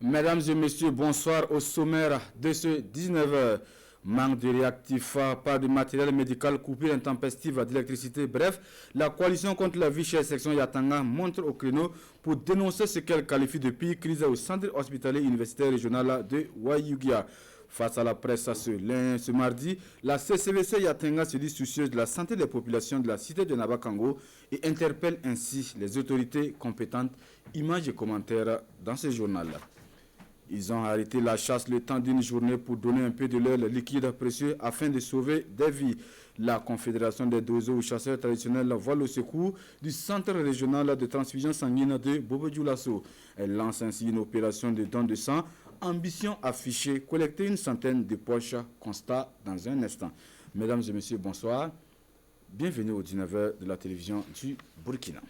Mesdames et messieurs, bonsoir au sommaire de ce 19h. Manque de réactifs, pas de matériel médical, coupure intempestive d'électricité. Bref, la coalition contre la vie chère section Yatanga montre au créneau pour dénoncer ce qu'elle qualifie de pire crise au centre hospitalier universitaire régional de Wayugia. Face à la presse ce mardi, la CCVC Yatanga se dit soucieuse de la santé des populations de la cité de Nabakango et interpelle ainsi les autorités compétentes. Images et commentaires dans ce journal. Ils ont arrêté la chasse le temps d'une journée pour donner un peu de leur liquide précieux afin de sauver des vies. La Confédération des oiseaux ou chasseurs traditionnels voit le secours du Centre régional de transfusion sanguine de Bobo-Dioulasso. Elle lance ainsi une opération de don de sang. Ambition affichée, collecter une centaine de poches. Constat dans un instant. Mesdames et messieurs, bonsoir. Bienvenue au 19h de la télévision du Burkina.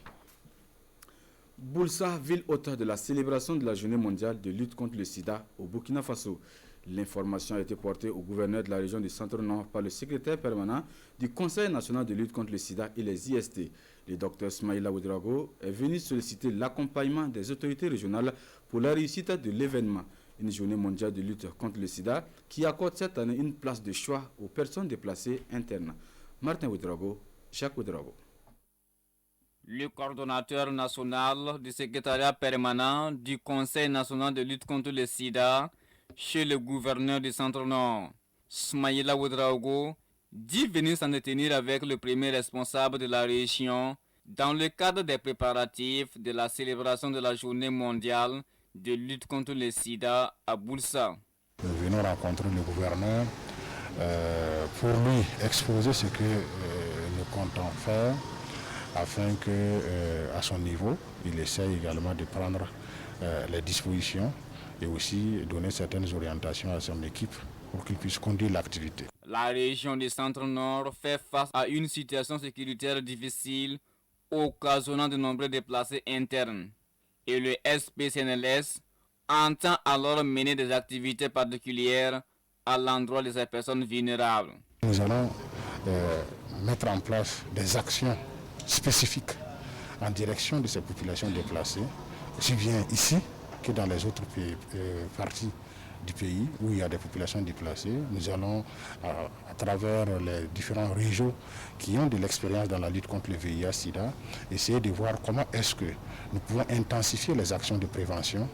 Boulsa, ville hôte de la célébration de la journée mondiale de lutte contre le sida au Burkina Faso. L'information a été portée au gouverneur de la région du Centre-Nord par le secrétaire permanent du Conseil national de lutte contre le sida et les IST. Le docteur Smaïla Ouedraogo est venu solliciter l'accompagnement des autorités régionales pour la réussite de l'événement. Une journée mondiale de lutte contre le sida qui accorde cette année une place de choix aux personnes déplacées internes. Martin Ouedraogo, Jacques Ouedraogo. Le coordonnateur national du secrétariat permanent du Conseil national de lutte contre le sida chez le gouverneur du Centre-Nord, Smaïla Ouedraogo, dit venir s'entretenir avec le premier responsable de la région dans le cadre des préparatifs de la célébration de la journée mondiale de lutte contre le sida à Boulsa. Nous venons rencontrer le gouverneur pour lui exposer ce que nous comptons faire, afin que, à son niveau, il essaye également de prendre les dispositions et aussi donner certaines orientations à son équipe pour qu'il puisse conduire l'activité. La région du Centre-Nord fait face à une situation sécuritaire difficile, occasionnant de nombreux déplacés internes. Et le SPCNLS entend alors mener des activités particulières à l'endroit de ces personnes vulnérables. Nous allons mettre en place des actions spécifiques en direction de ces populations déplacées, aussi bien ici que dans les autres parties du pays où il y a des populations déplacées. Nous allons, à travers les différents régions qui ont de l'expérience dans la lutte contre le VIH-Sida, essayer de voir comment est-ce que nous pouvons intensifier les actions de prévention,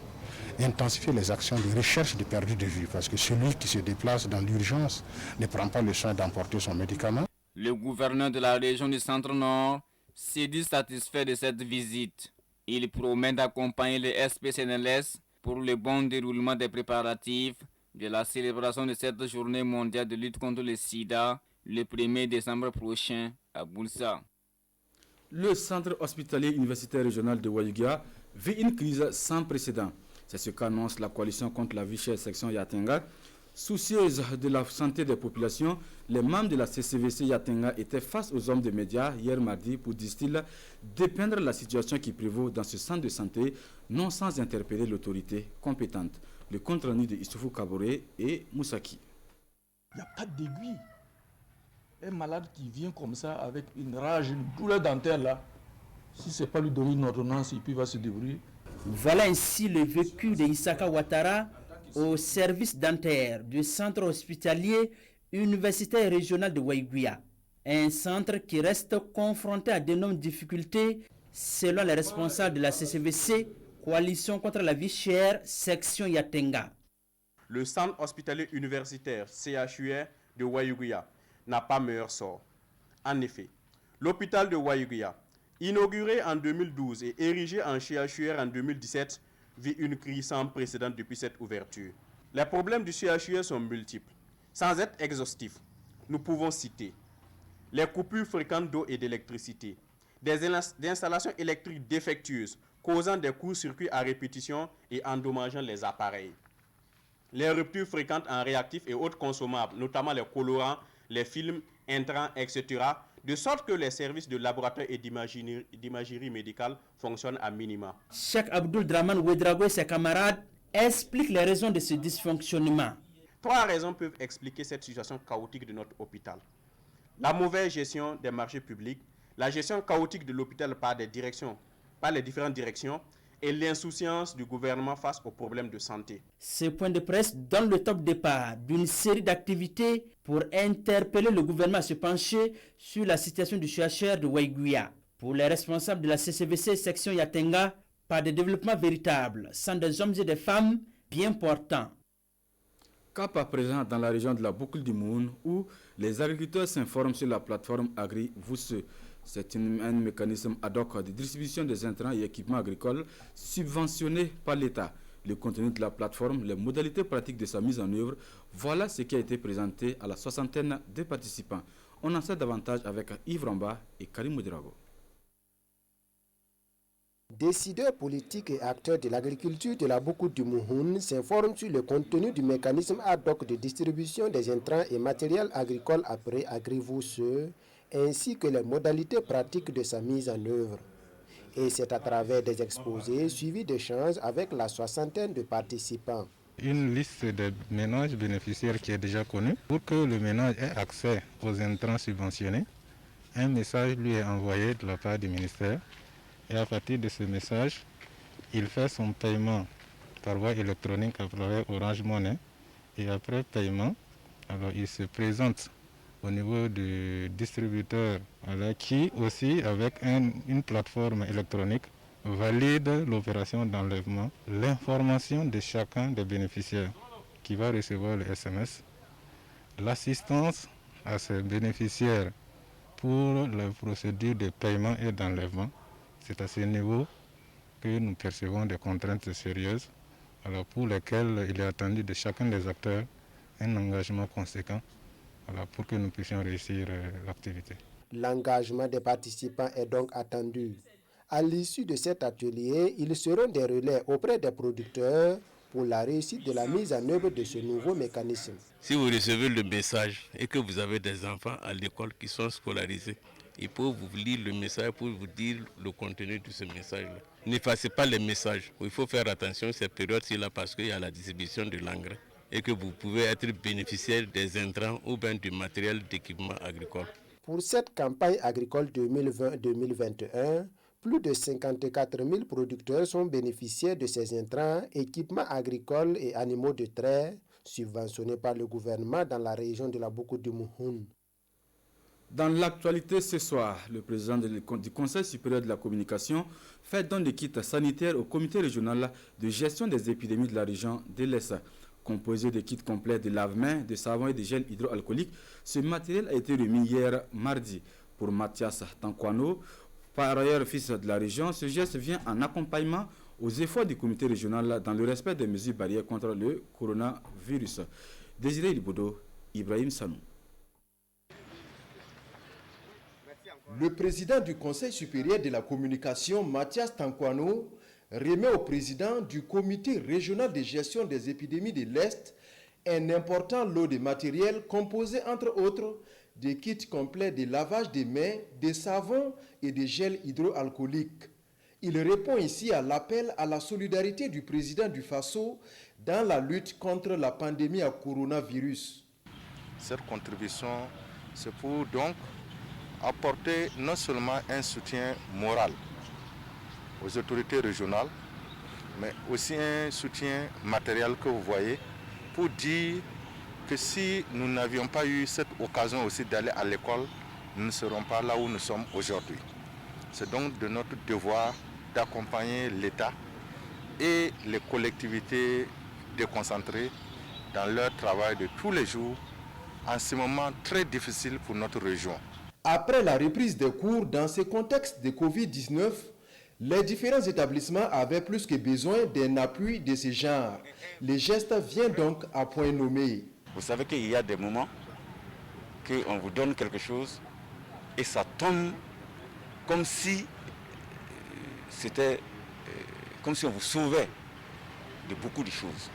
intensifier les actions de recherche de perdus de vue, parce que celui qui se déplace dans l'urgence ne prend pas le soin d'emporter son médicament. Le gouverneur de la région du Centre-Nord s'est dit satisfait de cette visite. Il promet d'accompagner le SPCNLS pour le bon déroulement des préparatifs de la célébration de cette journée mondiale de lutte contre le sida le 1er décembre prochain à Boulsa. Le centre hospitalier universitaire régional de Wayugia vit une crise sans précédent. C'est ce qu'annonce la coalition contre la vie chère section Yatenga. Soucieuse de la santé des populations, les membres de la CCVC Yatenga étaient face aux hommes des médias hier mardi pour, disent-ils, dépeindre la situation qui prévaut dans ce centre de santé, non sans interpeller l'autorité compétente. Le compte-rendu de Issoufou Kaboré et Moussaki. Il n'y a pas d'aiguille. Un malade qui vient comme ça avec une rage, une douleur dentaire là, si ce n'est pas lui donner une ordonnance, il va se débrouiller. Voilà ainsi le vécu de Isaka Ouattara au service dentaire du centre hospitalier universitaire régional de Wayugia. Un centre qui reste confronté à d'énormes difficultés selon les responsables de la CCVC, Coalition contre la vie chère, section Yatenga. Le centre hospitalier universitaire CHUR de Wayugia n'a pas meilleur sort. En effet, l'hôpital de Wayugia, inauguré en 2012 et érigé en CHUR en 2017, vit une crise sans précédent depuis cette ouverture. Les problèmes du CHUR sont multiples. Sans être exhaustifs, nous pouvons citer les coupures fréquentes d'eau et d'électricité, des installations électriques défectueuses causant des courts-circuits à répétition et endommageant les appareils, les ruptures fréquentes en réactifs et autres consommables, notamment les colorants, les films, intrants, etc., de sorte que les services de laboratoire et d'imagerie médicale fonctionnent à minima. Cheikh Abdul Draman Ouedraogo et ses camarades expliquent les raisons de ce dysfonctionnement. 3 raisons peuvent expliquer cette situation chaotique de notre hôpital. La mauvaise gestion des marchés publics, la gestion chaotique de l'hôpital par les différentes directions et l'insouciance du gouvernement face aux problèmes de santé. Ce point de presse donne le top départ d'une série d'activités pour interpeller le gouvernement à se pencher sur la situation du CHR de Waiguia. Pour les responsables de la CCVC section Yatenga, pas de développement véritable, sans des hommes et des femmes bien portants. Cap à présent dans la région de la Boucle du Moun où les agriculteurs s'informent sur la plateforme Agri-Vousse. C'est un mécanisme ad hoc de distribution des intrants et équipements agricoles subventionnés par l'État. Le contenu de la plateforme, les modalités pratiques de sa mise en œuvre, voilà ce qui a été présenté à la soixantaine de participants. On en sait davantage avec Yves Ramba et Karim Moudirago. Décideurs politiques et acteurs de l'agriculture de la Boucle du Mouhoun s'informent sur le contenu du mécanisme ad hoc de distribution des intrants et matériels agricoles après Agri-Vousse, ainsi que les modalités pratiques de sa mise en œuvre. Et c'est à travers des exposés suivis d'échanges avec la soixantaine de participants. Une liste des ménages bénéficiaires qui est déjà connue. Pour que le ménage ait accès aux intrants subventionnés, un message lui est envoyé de la part du ministère. Et à partir de ce message, il fait son paiement par voie électronique à travers Orange Money. Et après paiement, alors il se présente au niveau du distributeur qui aussi, avec une plateforme électronique, valide l'opération d'enlèvement, l'information de chacun des bénéficiaires qui va recevoir le SMS, l'assistance à ces bénéficiaires pour la procédure de paiement et d'enlèvement. C'est à ce niveau que nous percevons des contraintes sérieuses, alors pour lesquelles il est attendu de chacun des acteurs un engagement conséquent pour que nous puissions réussir l'activité. L'engagement des participants est donc attendu. À l'issue de cet atelier, ils seront des relais auprès des producteurs pour la réussite de la mise en œuvre de ce nouveau mécanisme. Si vous recevez le message et que vous avez des enfants à l'école qui sont scolarisés, il peut vous lire le message pour vous dire le contenu de ce message-là. N'effacez pas les messages. Il faut faire attention à cette période-ci parce qu'il y a la distribution de l'engrais et que vous pouvez être bénéficiaire des intrants ou bien du matériel d'équipement agricole. Pour cette campagne agricole 2020-2021, plus de 54 000 producteurs sont bénéficiaires de ces intrants, équipements agricoles et animaux de trait subventionnés par le gouvernement dans la région de la Boucle du Mouhoun. Dans l'actualité ce soir, le président du Conseil supérieur de la communication fait don de kits sanitaires au comité régional de gestion des épidémies de la région de l'Est. Composé de kits complets de lave-mains, de savon et de gel hydroalcoolique, ce matériel a été remis hier mardi. Pour Mathias Tankwano, par ailleurs fils de la région, ce geste vient en accompagnement aux efforts du comité régional dans le respect des mesures barrières contre le coronavirus. Désiré Libodo, Ibrahim Sanou. Le président du Conseil supérieur de la communication, Mathias Tankwano, remet au président du comité régional de gestion des épidémies de l'Est un important lot de matériel composé entre autres de kits complets de lavage des mains, de savon et de gel hydroalcoolique. Il répond ici à l'appel à la solidarité du président du Faso dans la lutte contre la pandémie à coronavirus. Cette contribution, c'est pour donc apporter non seulement un soutien moral aux autorités régionales, mais aussi un soutien matériel que vous voyez, pour dire que si nous n'avions pas eu cette occasion aussi d'aller à l'école, nous ne serons pas là où nous sommes aujourd'hui. C'est donc de notre devoir d'accompagner l'État et les collectivités déconcentrées dans leur travail de tous les jours en ce moment très difficile pour notre région. Après la reprise des cours dans ce contexte de Covid-19, les différents établissements avaient plus que besoin d'un appui de ce genre. Le geste vient donc à point nommé. Vous savez qu'il y a des moments qu'on vous donne quelque chose et ça tombe comme si c'était comme si on vous sauvait de beaucoup de choses.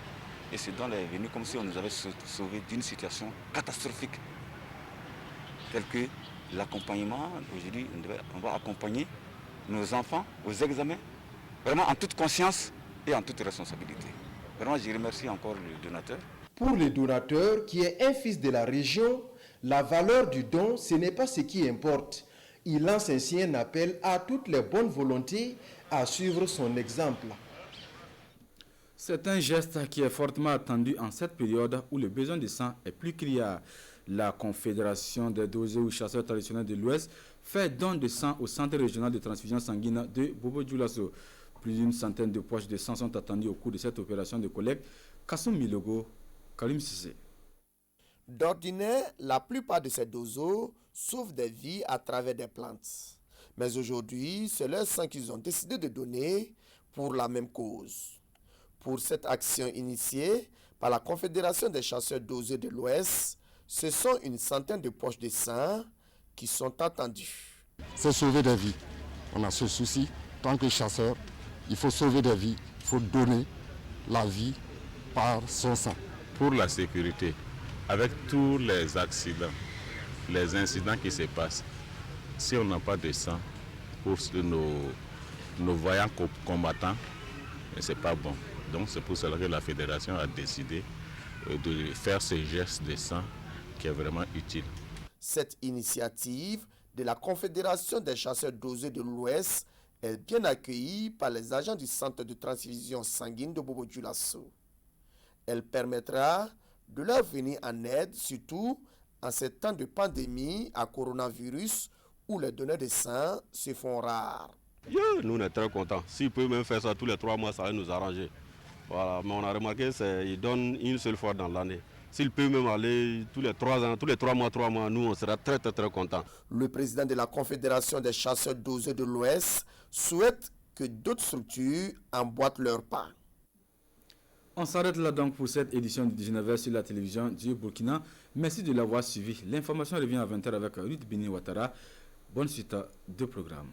Et ce don est venu comme si on nous avait sauvé d'une situation catastrophique, telle que l'accompagnement. Aujourd'hui, on va accompagner nos enfants aux examens, vraiment en toute conscience et en toute responsabilité. Vraiment, je remercie encore le donateur. Pour le donateur, qui est un fils de la région, la valeur du don, ce n'est pas ce qui importe. Il lance ainsi un appel à toutes les bonnes volontés à suivre son exemple. C'est un geste qui est fortement attendu en cette période où le besoin de sang est plus criard. La Confédération des doseurs ou chasseurs traditionnels de l'Ouest fait don de sang au centre régional de transfusion sanguine de Bobo-Dioulasso. Plus d'une centaine de poches de sang sont attendues au cours de cette opération de collecte. Kassoum Milogo, Karim Sissé. D'ordinaire, la plupart de ces doseurs sauvent des vies à travers des plantes. Mais aujourd'hui, c'est leur sang qu'ils ont décidé de donner pour la même cause. Pour cette action initiée par la Confédération des chasseurs doseurs de l'Ouest, ce sont une centaine de poches de sang qui sont attendues. C'est sauver des vies. On a ce souci. Tant que chasseur, il faut sauver des vies. Il faut donner la vie par son sang. Pour la sécurité, avec tous les accidents, les incidents qui se passent, si on n'a pas de sang pour nos voyants combattants, ce n'est pas bon. Donc c'est pour cela que la fédération a décidé de faire ce geste de sang qui est vraiment utile. Cette initiative de la Confédération des chasseurs doseurs de l'Ouest est bien accueillie par les agents du centre de transfusion sanguine de Bobo-Dioulasso. Elle permettra de leur venir en aide, surtout en ces temps de pandémie à coronavirus où les donneurs de sang se font rares. Nous, on est très contents. S'ils peuvent même faire ça tous les 3 mois, ça va nous arranger. Voilà. Mais on a remarqué qu'ils donnent une seule fois dans l'année. S'ils peuvent même aller tous les 3 ans, tous les 3 mois, nous, on sera très contents. Le président de la Confédération des chasseurs doseurs de l'Ouest souhaite que d'autres structures emboîtent leur pas. On s'arrête là donc pour cette édition du 19h sur la télévision du Burkina. Merci de l'avoir suivi. L'information revient à 20h avec Ruth Bini Ouattara. Bonne suite de programme.